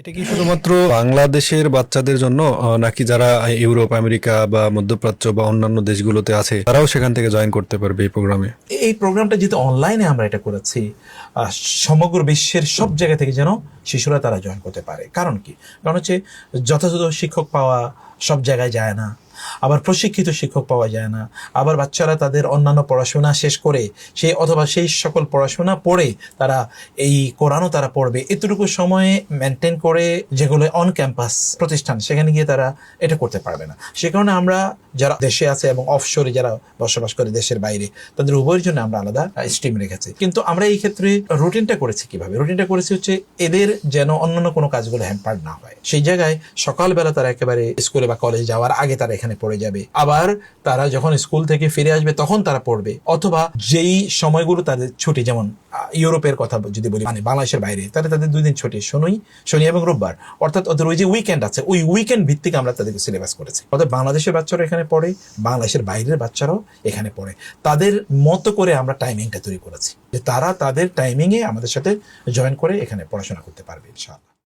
এটা কি শুধুমাত্র বাংলাদেশের বাচ্চাদের জন্য নাকি যারা ইউরোপ, আমেরিকা বা মধ্যপ্রাচ্য বা অন্যান্য দেশগুলোতে আছে তারাও সেখান থেকে জয়েন করতে পারবে এই প্রোগ্রামে? এই প্রোগ্রামটা যেহেতু অনলাইনে আমরা এটা করেছি, সমগ্র বিশ্বের সব জায়গা থেকে যেন শিশুরা তারা জয়েন করতে পারে। কারণ কি? কারণ হচ্ছে যথাযথ শিক্ষক পাওয়া সব জায়গায় যায় না, আবার প্রশিক্ষিত শিক্ষক পাওয়া যায় না, আবার বাচ্চারা তাদের অন্যান্য পড়াশোনা শেষ করে সেই সকল পড়াশোনা পড়ে তারা এই কোরআনও তারা পড়বে এতটুকু সময়ে মেনটেন করে, যেগুলো অন ক্যাম্পাস প্রতিষ্ঠান সেখানে গিয়ে তারা এটা করতে পারবে না। সে কারণে আমরা যারা দেশে আছে এবং অফশোরে যারা বসবাস করে দেশের বাইরে, তাদের উভয়ের জন্য আমরা আলাদা স্ট্রিম রেখেছি। কিন্তু আমরা এই ক্ষেত্রে রুটিনটা করেছি কিভাবে? রুটিনটা করেছি হচ্ছে এদের যেন অন্যান্য কোনো কাজগুলো হ্যাম্পার না হয়। সেই জায়গায় সকালবেলা তারা একেবারে স্কুলে বা কলেজে যাওয়ার আগে তারা এখানে পড়ে যাবে, আবার তারা যখন স্কুল থেকে ফিরে আসবে তখন তারা পড়বে, অথবা যেই সময়গুলো তাদের ছুটি, যেমন ইউরোপের কথা যদি বলি, মানে বাংলাদেশের বাইরে, তাহলে তাদের 2 দিন ছুটি, শনি এবং রোববার, অর্থাৎ ওদের ওই যে উইকেন্ড আছে, ওই উইকেন্ড ভিত্তিক আমরা তাদেরকে সিলেবাস করেছি। অর্থাৎ বাংলাদেশের বাচ্চারা এখানে পড়ে, বাংলাদেশের বাইরের বাচ্চারাও এখানে পড়ে, তাদের মতো করে আমরা টাইমিংটা তৈরি করেছি যে তারা তাদের টাইমিংয়ে আমাদের সাথে জয়েন করে এখানে পড়াশোনা করতে পারবে ইনশাআল্লাহ।